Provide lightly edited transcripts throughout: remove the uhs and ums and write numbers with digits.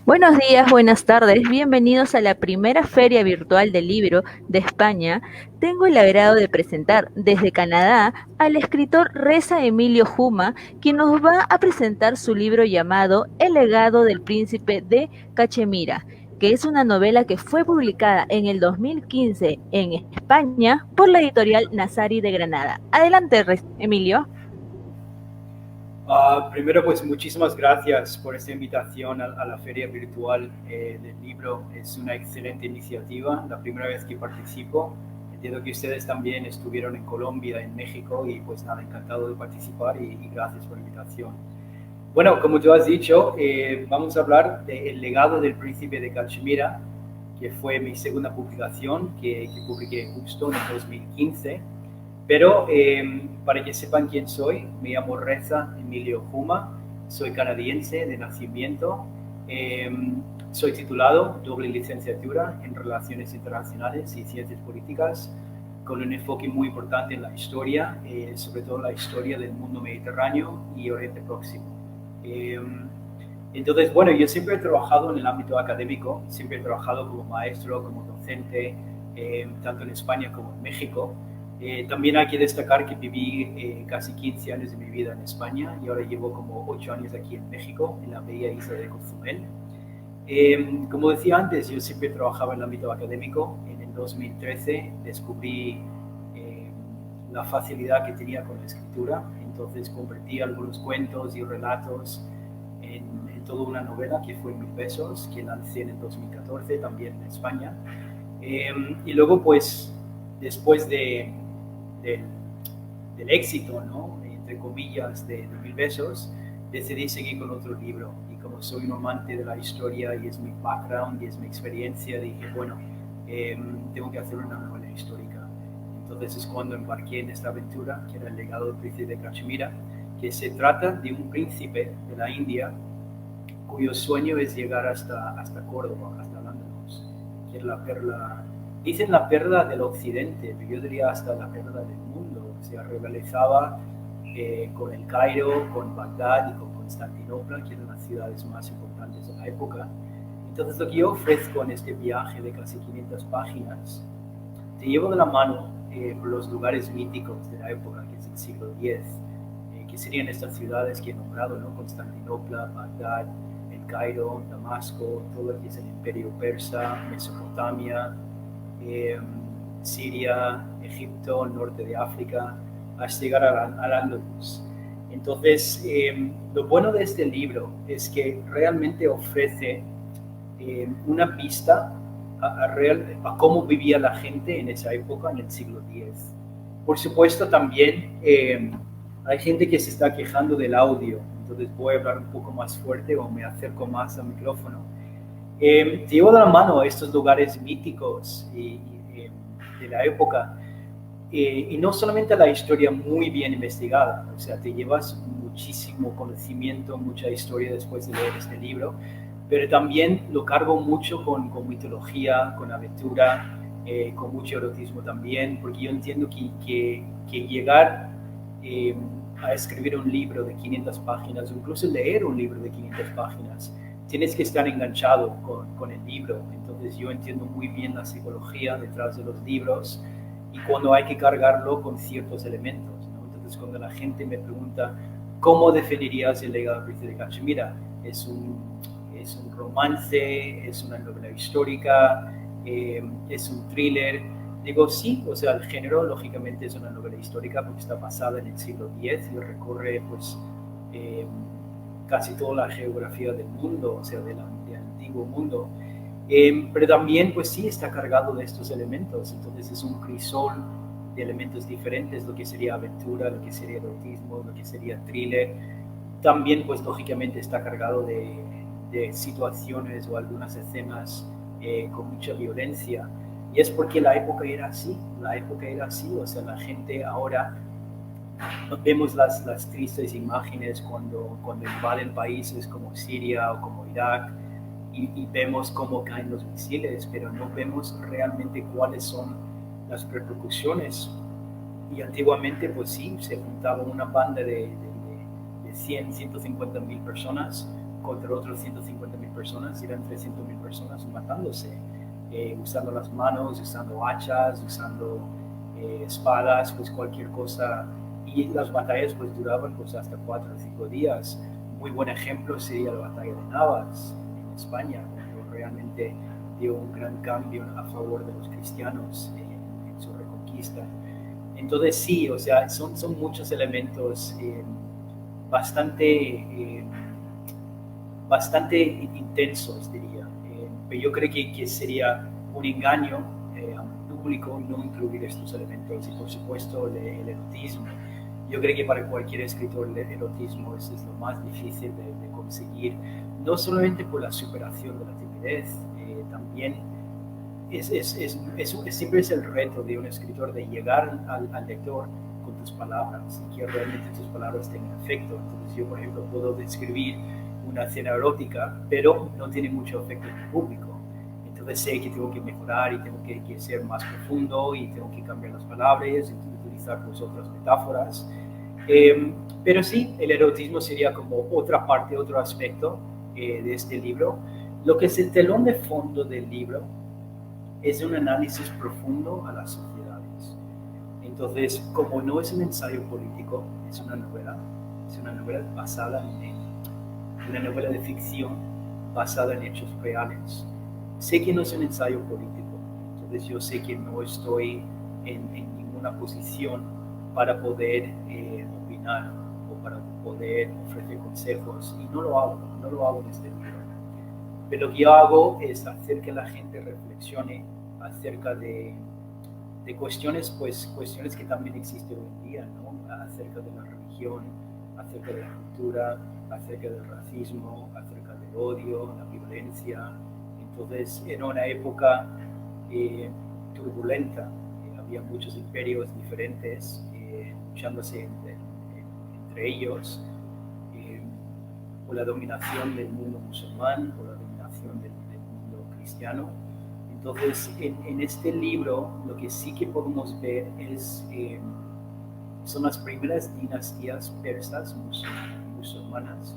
Buenos días, buenas tardes, bienvenidos a la primera Feria Virtual del Libro de España. Tengo el agrado de presentar desde Canadá al escritor Reza Emilio Juma, quien nos va a presentar su libro llamado El legado del príncipe de Cachemira, que es una novela que fue publicada en el 2015 en España por la editorial Nazari de Granada. Adelante, Emilio. Primero, pues muchísimas gracias por esta invitación a la feria virtual del libro. Es una excelente iniciativa, la primera vez que participo. Entiendo que ustedes también estuvieron en Colombia, en México, y pues nada, encantado de participar y gracias por la invitación. Bueno, como tú has dicho, vamos a hablar del legado del príncipe de Cachemira, que fue mi segunda publicación que publiqué justo en el 2015. Pero para que sepan quién soy, me llamo Reza Emilio Juma, soy canadiense de nacimiento, eh, soy titulado doble licenciatura en Relaciones Internacionales y Ciencias Políticas, con un enfoque muy importante en la historia, sobre todo la historia del mundo mediterráneo y Oriente Próximo. Eh, entonces, bueno, yo siempre he trabajado en el ámbito académico, siempre he trabajado como maestro, como docente, tanto en España como en México. También hay que destacar que viví casi 15 años de mi vida en España y ahora llevo como 8 años aquí en México, en la bella isla de Cozumel. Como decía antes, yo siempre trabajaba en el ámbito académico. En el 2013 descubrí eh, la facilidad que tenía con la escritura, entonces convertí algunos cuentos y relatos en toda una novela que fue Mil Besos, que lancé en el 2014 también en España. Y luego, pues, después del, del éxito, ¿no? Entre comillas, de Mil Besos, decidí seguir con otro libro. Y como soy un amante de la historia y es mi background y es mi experiencia, dije, bueno, tengo que hacer una novela histórica. Entonces es cuando embarqué en esta aventura, que era El legado del príncipe de Cachemira, que se trata de un príncipe de la India cuyo sueño es llegar hasta Córdoba, hasta Al-Ándalus, que es la perla, dicen la perla del occidente, pero yo diría hasta la perla del mundo. O sea, rivalizaba con el Cairo, con Bagdad y con Constantinopla, que eran las ciudades más importantes de la época. Entonces, lo que yo ofrezco en este viaje de casi 500 páginas, te llevo de la mano por los lugares míticos de la época, que es el siglo X, que serían estas ciudades que he nombrado, ¿no? Constantinopla, Bagdad, el Cairo, Damasco, todo lo que es el imperio persa, Mesopotamia, eh, Siria, Egipto, norte de África, hasta llegar al Andalus. Entonces, lo bueno de este libro es que realmente ofrece una pista a cómo vivía la gente en esa época, en el siglo X. Por supuesto, también hay gente que se está quejando del audio, entonces voy a hablar un poco más fuerte o me acerco más al micrófono. Te llevo de la mano a estos lugares míticos de la época, y no solamente la historia muy bien investigada, o sea, te llevas muchísimo conocimiento, mucha historia después de leer este libro, pero también lo cargo mucho con mitología, con aventura, con mucho erotismo también, porque yo entiendo que llegar eh, a escribir un libro de 500 páginas, o incluso leer un libro de 500 páginas, tienes que estar enganchado con el libro. Entonces yo entiendo muy bien la psicología detrás de los libros y cuando hay que cargarlo con ciertos elementos, ¿no? Entonces cuando la gente me pregunta, ¿cómo definirías el legado del príncipe de Cachemira? ¿Es un, ¿Es un romance? ¿Es una novela histórica? ¿Es un thriller? Digo, sí, o sea, el género lógicamente es una novela histórica porque está basada en el siglo X y recorre pues eh, casi toda la geografía del mundo, o sea, del antiguo mundo. Pero también, pues sí, está cargado de estos elementos, entonces es un crisol de elementos diferentes, lo que sería aventura, lo que sería erotismo, lo que sería thriller. También, pues lógicamente está cargado de situaciones o algunas escenas con mucha violencia. Y es porque la época era así, la época era así, o sea, la gente ahora vemos las tristes imágenes cuando invaden países como Siria o como Irak y vemos cómo caen los misiles, pero no vemos realmente cuáles son las repercusiones. Y antiguamente, pues sí, se juntaba una banda de 100, 150 mil personas contra otros 150.000 personas, eran 300.000 personas matándose, usando las manos, usando hachas, usando espadas, pues cualquier cosa. Y las batallas pues duraban pues hasta 4 o 5 días. Muy buen ejemplo sería la batalla de Navas en España, cuando realmente dio un gran cambio a favor de los cristianos en su reconquista. Entonces sí, o sea, son muchos elementos bastante, bastante intensos, diría. Pero yo creo que sería un engaño al público no incluir estos elementos y por supuesto el erotismo. Yo creo que para cualquier escritor el erotismo es lo más difícil de conseguir, no solamente por la superación de la timidez, también siempre es el reto de un escritor de llegar al lector con tus palabras y que realmente tus palabras tengan efecto. Entonces yo, por ejemplo, puedo describir una escena erótica, pero no tiene mucho efecto en el público. Entonces sé que tengo que mejorar y tengo que ser más profundo y tengo que cambiar las palabras y utilizar pues, otras metáforas. Pero sí, el erotismo sería como otra parte, otro aspecto de este libro. Lo que es el telón de fondo del libro es un análisis profundo a las sociedades. Entonces, como no es un ensayo político, es una novela basada en una novela de ficción basada en hechos reales. Sé que no es un ensayo político, entonces yo sé que no estoy en ninguna posición para poder opinar o para poder ofrecer consejos, y no lo hago en este libro. Pero lo que yo hago es hacer que la gente reflexione acerca de cuestiones, pues cuestiones que también existen hoy en día, ¿no? Acerca de la religión, acerca de la cultura, acerca del racismo, acerca del odio, la violencia. Entonces, era una época turbulenta, había muchos imperios diferentes luchándose entre ellos por la dominación del mundo musulmán, por la dominación del mundo cristiano. Entonces, en este libro, lo que sí que podemos ver son las primeras dinastías persas musulmanas.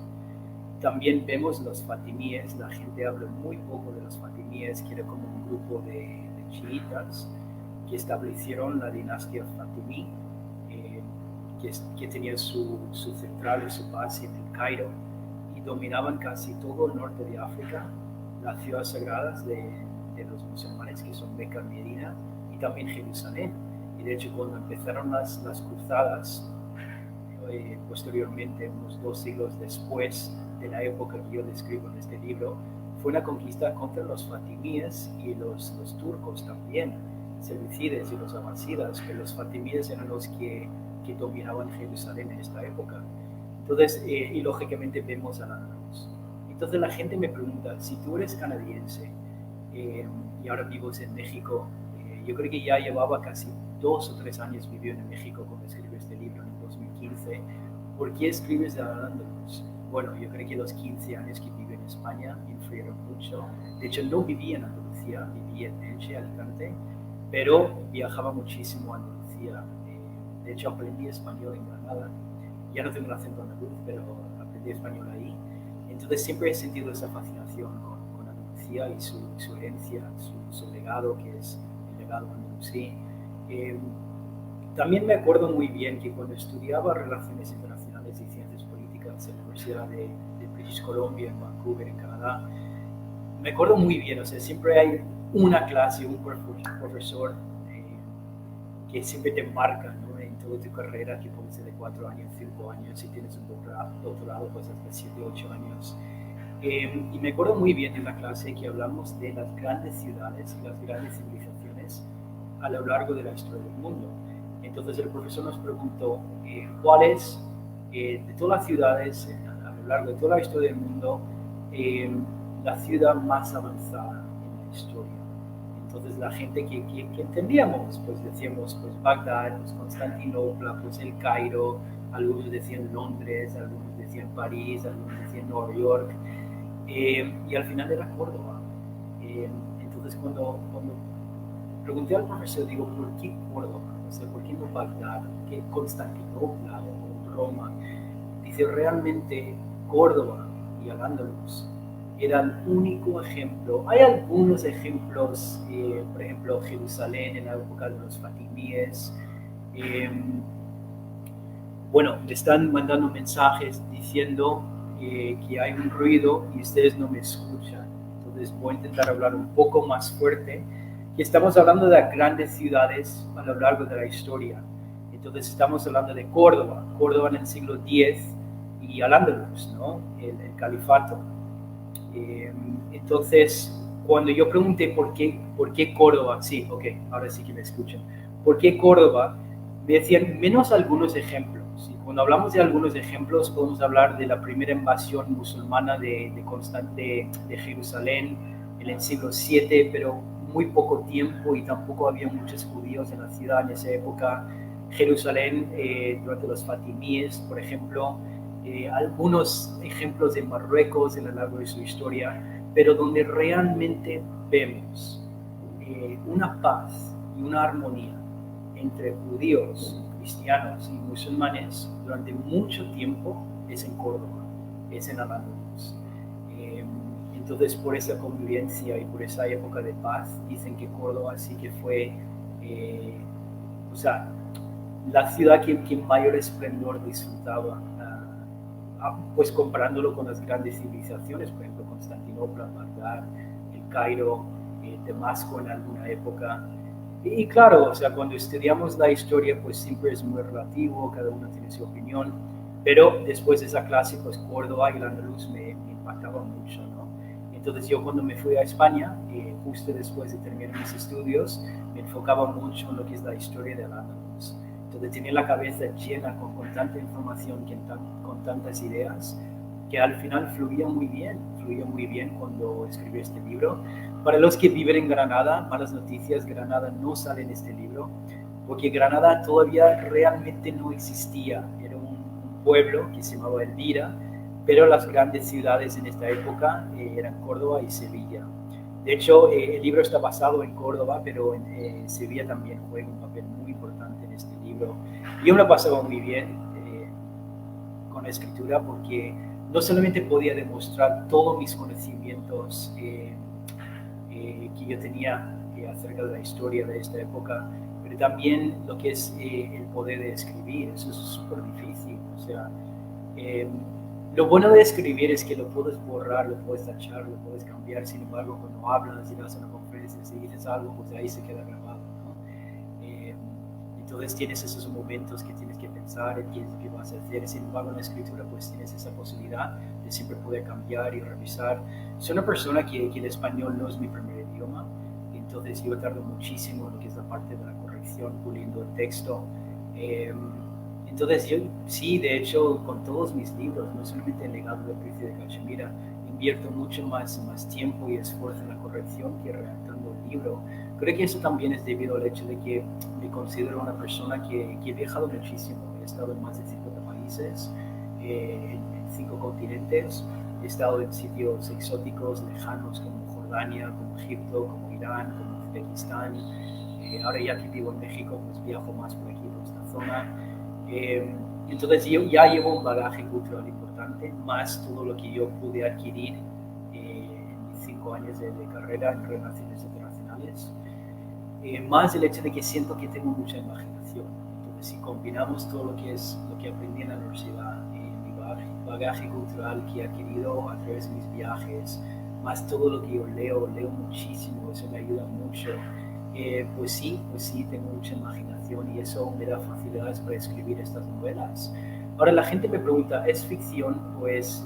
También vemos los fatimíes, la gente habla muy poco de los fatimíes, que era como un grupo de chiitas que establecieron la dinastía fatimí, que tenía su central y su base en el Cairo, y dominaban casi todo el norte de África, las ciudades sagradas de los musulmanes, que son Meca y Medina, y también Jerusalén. Y de hecho, cuando empezaron las cruzadas, posteriormente, unos 2 siglos después de la época que yo describo en este libro, fue una conquista contra los fatimíes y los turcos también, seleucides y los abasidas, que los fatimíes eran los que dominaban Jerusalén en esta época. Entonces, y lógicamente vemos al Andaluz. Entonces la gente me pregunta, si tú eres canadiense y ahora vives en México, yo creo que ya llevaba casi 2 o 3 años viviendo en México cuando escribí este libro en el 2015, ¿por qué escribes de Al-Ándalus? Bueno, yo creo que los 15 años que viví en España influyeron mucho. De hecho, no vivía en Andalucía, vivía en Elche, Alicante, pero viajaba muchísimo a Andalucía. De hecho, aprendí español en Granada. Ya no tengo el acento andaluz, pero aprendí español ahí. Entonces siempre he sentido esa fascinación con Andalucía y su herencia, su legado, que es el legado andalusí. También me acuerdo muy bien que cuando estudiaba Relaciones Internacionales y Ciencias Políticas en la Universidad de British Columbia, en Vancouver, en Canadá, me acuerdo muy bien, o sea, siempre hay una clase, un profesor que siempre te marca, ¿no? En toda tu carrera, que puede ser de 4 años, 5 años, si tienes un doctorado pues hasta 7, 8 años. Y me acuerdo muy bien en la clase que hablamos de las grandes ciudades y las grandes civilizaciones a lo largo de la historia del mundo. Entonces el profesor nos preguntó cuál es, de todas las ciudades a lo largo de toda la historia del mundo, la ciudad más avanzada en la historia. Entonces la gente que entendíamos, pues decíamos, pues Bagdad, pues Constantinopla, pues el Cairo, algunos decían Londres, algunos decían París, algunos decían Nueva York, y al final era Córdoba. Entonces cuando pregunté al profesor, digo, ¿por qué Córdoba? O sea, ¿por qué no Bagdad? ¿Por qué Constantinopla o Roma? Dice, realmente Córdoba y Al-Ándalus. Era el único ejemplo. Hay algunos ejemplos, por ejemplo, Jerusalén en la época de los fatimíes. Bueno, me están mandando mensajes diciendo que hay un ruido y ustedes no me escuchan. Entonces voy a intentar hablar un poco más fuerte. Que estamos hablando de las grandes ciudades a lo largo de la historia. Entonces estamos hablando de Córdoba, Córdoba en el siglo X y Al-Ándalus, ¿no? El califato. Entonces, cuando yo pregunté por qué Córdoba, sí, ok, ahora sí que me escuchan, ¿por qué Córdoba? Me decían menos algunos ejemplos. Y cuando hablamos de algunos ejemplos, podemos hablar de la primera invasión musulmana de Jerusalén en el siglo VII, pero muy poco tiempo y tampoco había muchos judíos en la ciudad en esa época. Jerusalén durante los fatimíes, por ejemplo, algunos ejemplos de Marruecos en lo largo de su historia, pero donde realmente vemos una paz y una armonía entre judíos, cristianos y musulmanes durante mucho tiempo es en Córdoba, es en Al-Ándalus. Entonces, por esa convivencia y por esa época de paz, dicen que Córdoba sí que fue, o sea, la ciudad que mayor esplendor disfrutaba, pues comparándolo con las grandes civilizaciones, por ejemplo, Constantinopla, Bagdad, el Cairo, Damasco en alguna época. Y claro, o sea, cuando estudiamos la historia, pues siempre es muy relativo, cada uno tiene su opinión, pero después de esa clase, pues Córdoba y Al-Ándalus me impactaban mucho, ¿no? Entonces yo cuando me fui a España, justo después de terminar mis estudios, me enfocaba mucho en lo que es la historia de Al-Ándalus. Entonces tenía la cabeza llena con tanta información, con tantas ideas, que al final fluía muy bien cuando escribí este libro. Para los que viven en Granada, malas noticias, Granada no sale en este libro, porque Granada todavía realmente no existía. Era un pueblo que se llamaba Elvira, pero las grandes ciudades en esta época eran Córdoba y Sevilla. De hecho, el libro está basado en Córdoba, pero en Sevilla también juega un papel muy importante en este libro. Yo me lo pasaba muy bien con la escritura porque no solamente podía demostrar todos mis conocimientos que yo tenía acerca de la historia de esta época, pero también lo que es el poder de escribir. Eso es súper difícil. O sea, lo bueno de escribir es que lo puedes borrar, lo puedes tachar, lo puedes cambiar. Sin embargo, cuando hablas y das una conferencia, si dices algo, pues ahí se queda grabado, ¿no? Entonces tienes esos momentos que tienes que pensar en qué vas a hacer. Sin embargo, en la escritura pues tienes esa posibilidad de siempre poder cambiar y revisar. Soy una persona que el español no es mi primer idioma, entonces yo tardo muchísimo en lo que es la parte de la corrección, puliendo el texto. Entonces yo sí, de hecho, con todos mis libros, no solamente el legado del príncipe de Cachemira, invierto mucho más tiempo y esfuerzo en la corrección que redactando el libro. Creo que eso también es debido al hecho de que me considero una persona que he viajado muchísimo. He estado en más de 50 países, en 5 continentes. He estado en sitios exóticos, lejanos, como Jordania, como Egipto, como Irán, como Uzbekistán. Ahora ya que vivo en México, pues viajo más por aquí, por esta zona. Entonces yo ya llevo un bagaje cultural importante, más todo lo que yo pude adquirir en mis 5 años de carrera en relaciones internacionales. Más el hecho de que siento que tengo mucha imaginación. Entonces, si combinamos todo lo que aprendí en la universidad, mi bagaje cultural que he adquirido a través de mis viajes, más todo lo que yo leo muchísimo, eso me ayuda mucho. Pues sí, tengo mucha imaginación y eso me da facilidades para escribir estas novelas. Ahora, la gente me pregunta, ¿es ficción o es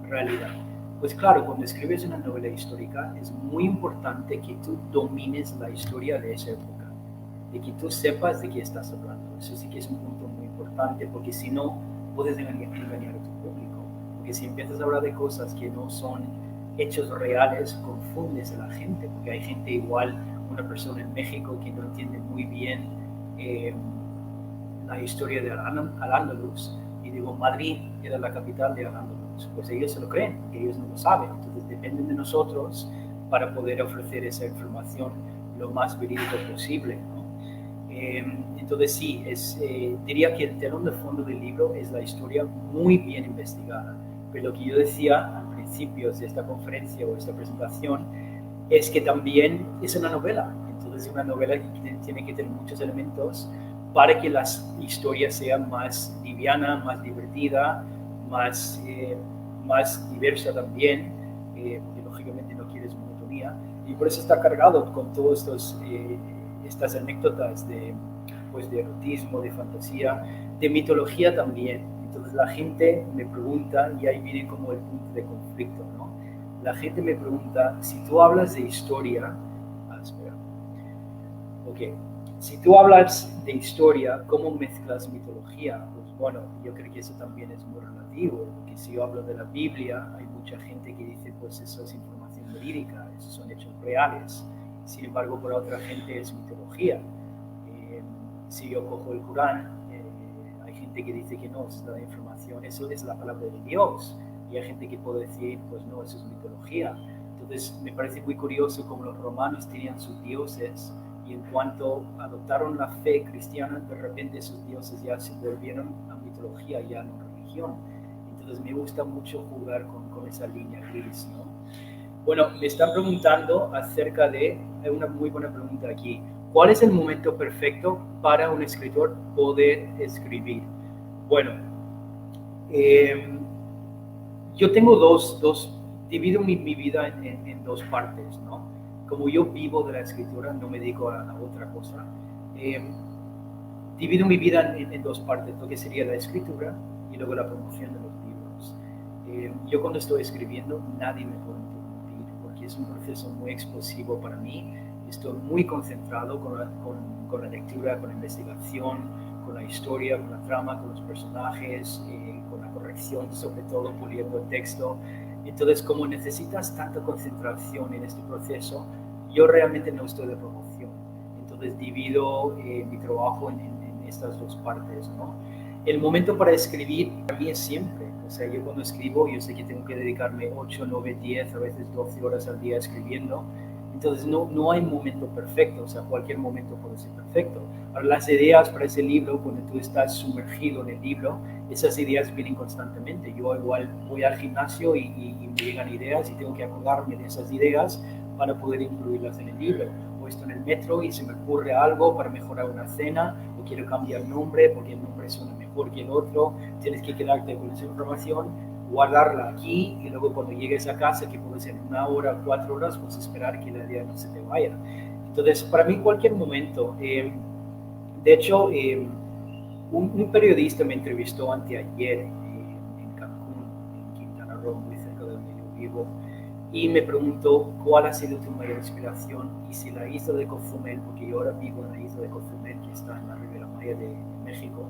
realidad? Pues claro, cuando escribes una novela histórica es muy importante que tú domines la historia de esa época, de que tú sepas de qué estás hablando. Eso sí que es un punto muy importante, porque si no, puedes engañar a tu público. Porque si empiezas a hablar de cosas que no son hechos reales, confundes a la gente, porque hay gente igual, una persona en México que no entiende muy bien la historia de Al-Ándalus, y digo, Madrid era la capital de Al-Ándalus, pues ellos se lo creen, porque ellos no lo saben. Entonces dependen de nosotros para poder ofrecer esa información lo más verídico posible, ¿no? Entonces sí, diría que el telón de fondo del libro es la historia muy bien investigada, Pero lo que yo decía al principio de esta conferencia o esta presentación es que también es una novela. Entonces, una novela que tiene que tener muchos elementos para que la historia sea más liviana, más divertida, más diversa también, porque lógicamente no quieres monotonía. Y por eso está cargado con todas estas anécdotas pues, de erotismo, de fantasía, de mitología también. Entonces la gente me pregunta, y ahí viene como el punto de conflicto, ¿no? La gente me pregunta, si tú hablas de historia, espera, ok, si tú hablas de historia, ¿cómo mezclas mitología? Pues bueno, yo creo que eso también es muy relativo, porque si yo hablo de la Biblia, hay mucha gente que dice, pues eso es información verídica, esos son hechos reales. Sin embargo, para otra gente es mitología. Si yo cojo el Corán, hay gente que dice que no, es la información, eso es la palabra de Dios. Y hay gente que puede decir, pues no, eso es mitología. Entonces, me parece muy curioso cómo los romanos tenían sus dioses y en cuanto adoptaron la fe cristiana, de repente esos dioses ya se volvieron a mitología, ya no religión. Entonces, me gusta mucho jugar con esa línea gris, ¿no? Bueno, me están preguntando acerca de, hay una muy buena pregunta aquí, ¿cuál es el momento perfecto para un escritor poder escribir? Bueno, yo tengo divido mi vida en dos partes, ¿no? Como yo vivo de la escritura, no me dedico a otra cosa, divido mi vida en dos partes, lo que sería la escritura y luego la promoción de los libros. Yo cuando estoy escribiendo, nadie me puede interrumpir, porque es un proceso muy explosivo para mí. Estoy muy concentrado con la lectura, con la investigación, con la historia, con la trama, con los personajes, con la corrección, sobre todo puliendo el texto. Entonces, como necesitas tanta concentración en este proceso, yo realmente no estoy de promoción. Entonces, divido mi trabajo en estas dos partes, ¿no? El momento para escribir para mí es siempre. O sea, yo cuando escribo, yo sé que tengo que dedicarme 8, 9, 10, a veces 12 horas al día escribiendo. Entonces no hay momento perfecto, o sea, cualquier momento puede ser perfecto. Ahora, las ideas para ese libro, cuando tú estás sumergido en el libro, esas ideas vienen constantemente. Yo igual voy al gimnasio y me llegan ideas y tengo que acordarme de esas ideas para poder incluirlas en el libro. O estoy en el metro y se me ocurre algo para mejorar una cena, o quiero cambiar el nombre porque el nombre suena mejor que el otro. Tienes que quedarte con esa información, guardarla aquí y luego cuando llegues a casa, que puede ser 1 hora, 4 horas, pues esperar que la idea no se te vaya. Entonces, para mí cualquier momento. De hecho, un periodista me entrevistó anteayer en Cancún, en Quintana Roo, muy cerca de donde yo vivo, y me preguntó cuál ha sido tu mayor inspiración y si la isla de Cozumel, porque yo ahora vivo en la isla de Cozumel, que está en la Ribera Maya de México,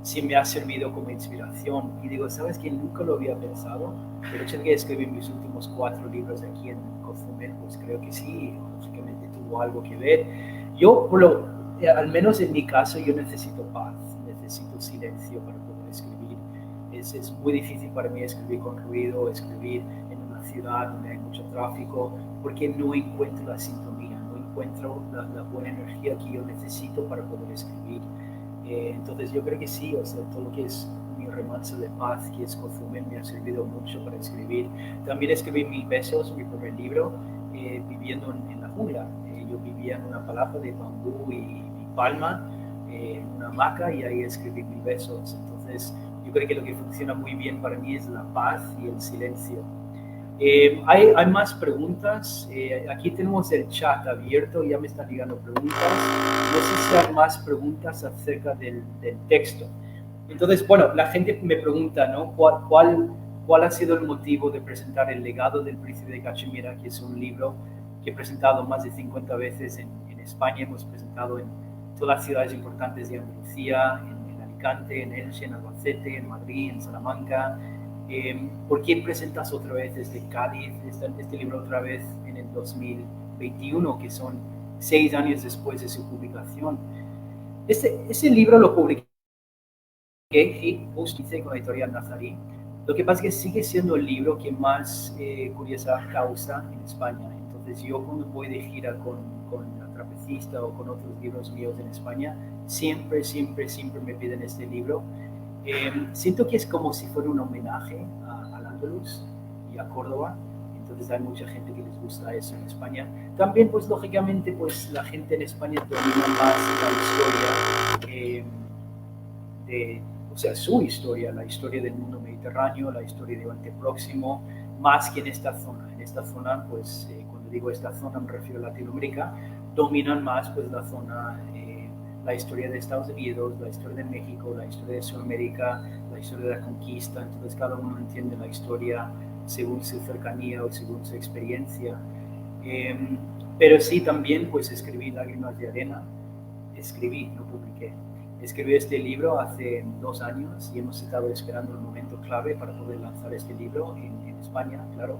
si me ha servido como inspiración. Y digo, ¿sabes qué? Nunca lo había pensado. El hecho de que escribí mis últimos 4 libros aquí en Cozumel, pues creo que sí, lógicamente tuvo algo que ver. Yo, al menos en mi caso, yo necesito paz, necesito silencio para poder escribir. Es muy difícil para mí escribir con ruido, escribir en una ciudad donde hay mucho tráfico, porque no encuentro la sintonía, no encuentro la buena energía que yo necesito para poder escribir. Entonces yo creo que sí, o sea, todo lo que es mi remanso de paz, que es Cozumel, me ha servido mucho para escribir. También escribí 1000 besos, mi primer libro, viviendo en la jungla. Yo vivía en una palapa de bambú y palma, en una hamaca, y ahí escribí 1000 besos. Entonces yo creo que lo que funciona muy bien para mí es la paz y el silencio. Hay más preguntas. Aquí tenemos el chat abierto, ya me están llegando preguntas. No sé si hay más preguntas acerca del texto. Entonces, bueno, la gente me pregunta, ¿no? ¿Cuál ha sido el motivo de presentar El legado del príncipe de Cachemira, que es un libro que he presentado más de 50 veces en España? Hemos presentado en todas las ciudades importantes de Andalucía, en Alicante, en Elche, en Albacete, en Madrid, en Salamanca. ¿Por qué presentas otra vez desde Cádiz este libro otra vez en el 2021, que son 6 años después de su publicación? Ese libro lo publiqué justo con la editorial Nazarí. Lo que pasa es que sigue siendo el libro que más curiosa causa en España. Entonces yo cuando voy de gira con La Trapecista o con otros libros míos en España, siempre me piden este libro. Siento que es como si fuera un homenaje al Al-Ándalus y a Córdoba. Entonces hay mucha gente que les gusta eso en España. También, pues lógicamente, pues la gente en España domina más la historia o sea, su historia, la historia del mundo mediterráneo, la historia de Oriente Próximo, más que en esta zona. En esta zona, pues cuando digo esta zona me refiero a Latinoamérica, dominan más pues la zona, la historia de Estados Unidos, la historia de México, la historia de Sudamérica, la historia de la conquista. Entonces cada uno entiende la historia según su cercanía o según su experiencia. Pero sí, también pues escribí Lágrimas de Arena, no publiqué. Escribí este libro hace 2 años y hemos estado esperando el momento clave para poder lanzar este libro en España, claro,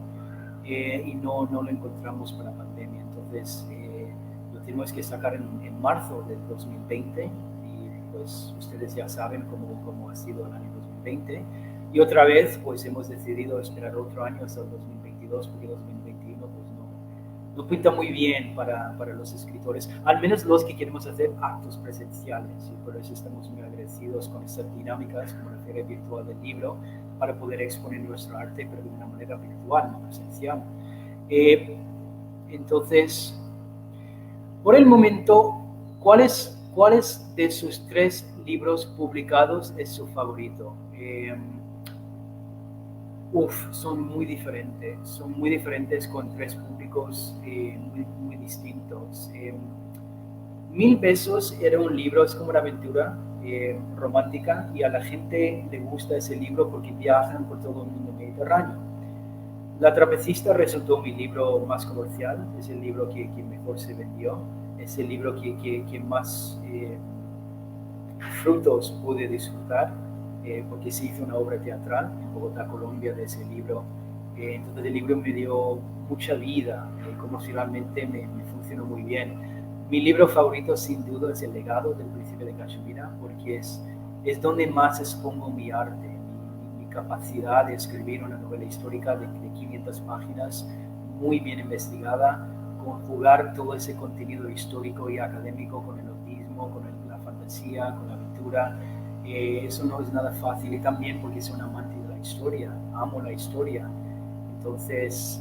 y no lo encontramos para la pandemia. Entonces lo tenemos que sacar en marzo del 2020 y pues ustedes ya saben cómo ha sido el año 2020. Y otra vez pues hemos decidido esperar otro año hasta el 2022 porque 2021 pues no pinta muy bien para los escritores, al menos los que queremos hacer actos presenciales, y por eso estamos muy agradecidos con estas dinámicas como la Feria Virtual del Libro para poder exponer nuestro arte, pero de una manera virtual, no presencial. Entonces, por el momento, ¿cuáles de sus 3 libros publicados es su favorito? Son muy diferentes con 3 públicos muy distintos. 1000 Besos era un libro, es como una aventura romántica y a la gente le gusta ese libro porque viajan por todo el mundo mediterráneo. La Trapecista resultó mi libro más comercial, es el libro que mejor se vendió, es el libro que más frutos pude disfrutar. Porque se hizo una obra teatral en Bogotá, Colombia, de ese libro. Entonces el libro me dio mucha vida, comercialmente me funcionó muy bien. Mi libro favorito sin duda es El legado del príncipe de Cachemira, porque es donde más expongo mi arte, mi capacidad de escribir una novela histórica de 500 páginas, muy bien investigada, conjugar todo ese contenido histórico y académico con el erotismo, con la fantasía, con la aventura. Eso no es nada fácil, y también porque soy un amante de la historia, amo la historia. Entonces,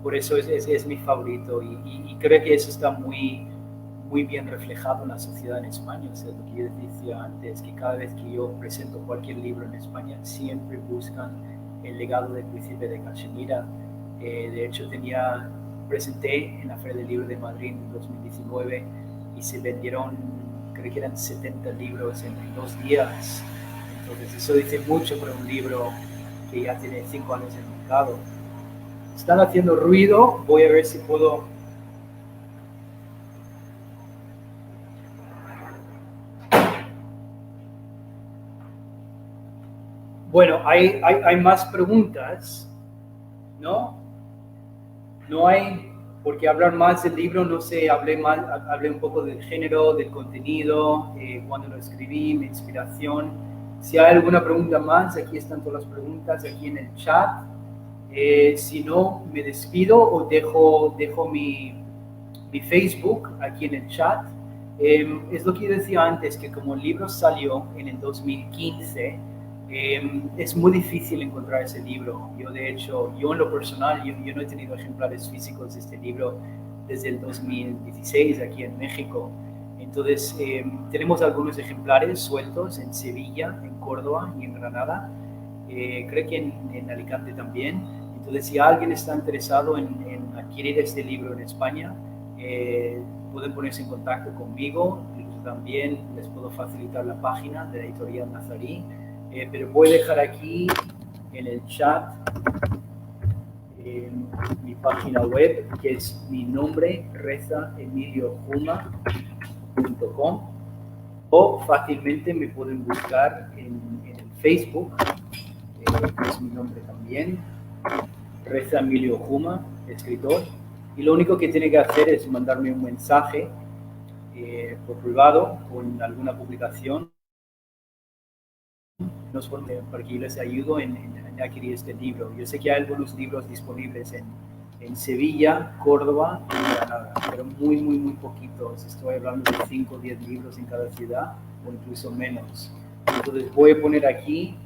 por eso es mi favorito y creo que eso está muy bien reflejado en la sociedad en España. O sea, lo que yo decía antes, que cada vez que yo presento cualquier libro en España, siempre buscan el legado del príncipe de Cachemira. De hecho, presenté en la Feria del Libro de Madrid en 2019 y se vendieron, creo que eran 70 libros en 2 días. Entonces eso dice mucho para un libro que ya tiene 5 años en el mercado. Están haciendo ruido, voy a ver si puedo. Bueno, hay más preguntas, ¿no? No hay por qué hablar más del libro, no sé, hablé un poco del género, del contenido, cuando lo escribí, mi inspiración. Si hay alguna pregunta más, aquí están todas las preguntas, aquí en el chat. Si no, me despido o dejo mi Facebook aquí en el chat. Es lo que yo decía antes, que como el libro salió en el 2015, es muy difícil encontrar ese libro. De hecho, yo en lo personal, yo no he tenido ejemplares físicos de este libro desde el 2016 aquí en México. Entonces, tenemos algunos ejemplares sueltos en Sevilla, en Córdoba y en Granada. Creo que en Alicante también. Entonces, si alguien está interesado en adquirir este libro en España, pueden ponerse en contacto conmigo. También les puedo facilitar la página de la editorial Nazarí. Pero voy a dejar aquí en el chat mi página web, que es mi nombre, rezaemiliohuma.com, o fácilmente me pueden buscar en el Facebook, que es mi nombre también, Reza Emilio Huma, escritor, y lo único que tiene que hacer es mandarme un mensaje por privado con alguna publicación para que yo les ayudo en adquirir este libro. Yo sé que hay algunos libros disponibles en Sevilla, Córdoba y Granada, pero muy poquitos. Estoy hablando de 5 o 10 libros en cada ciudad o incluso menos. Entonces voy a poner aquí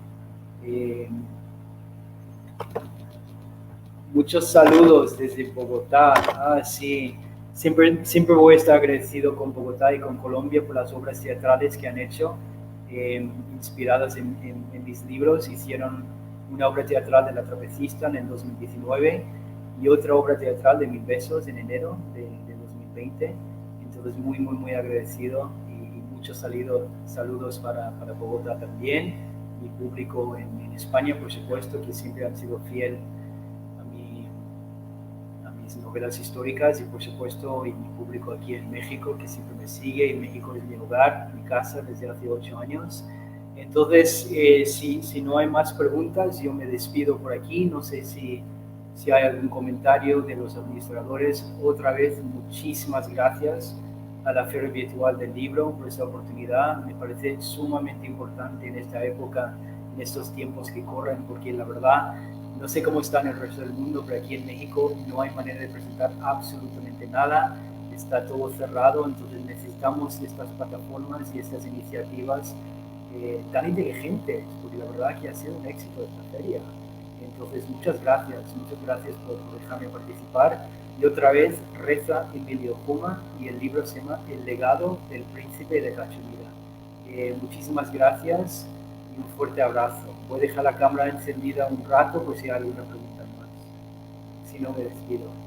Muchos saludos desde Bogotá. Sí. Siempre voy a estar agradecido con Bogotá y con Colombia por las obras teatrales que han hecho, inspiradas en mis libros. Hicieron una obra teatral de La Trapecista en el 2019 y otra obra teatral de Mil Besos en enero de 2020. Entonces, muy agradecido y muchos saludos para Bogotá también. Mi público en España, por supuesto, que siempre han sido fiel a mis novelas históricas y por supuesto y mi público aquí en México que siempre me sigue, y México es mi hogar, mi casa desde hace 8 años. Entonces, si no hay más preguntas, yo me despido por aquí. No sé si hay algún comentario de los administradores. Otra vez, muchísimas gracias a la Feria Virtual del Libro por esta oportunidad. Me parece sumamente importante en esta época, en estos tiempos que corren, porque la verdad, no sé cómo está en el resto del mundo, pero aquí en México no hay manera de presentar absolutamente nada. Está todo cerrado, entonces necesitamos estas plataformas y estas iniciativas tan inteligentes, porque la verdad que ha sido un éxito esta feria. Entonces, muchas gracias por dejarme participar. Y otra vez, reza Emilio Huma y el libro se llama El legado del príncipe de Cachemira. Muchísimas gracias y un fuerte abrazo. Voy a dejar la cámara encendida un rato por si hay alguna pregunta más. Si no, me despido.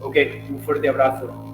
Ok, un fuerte abrazo.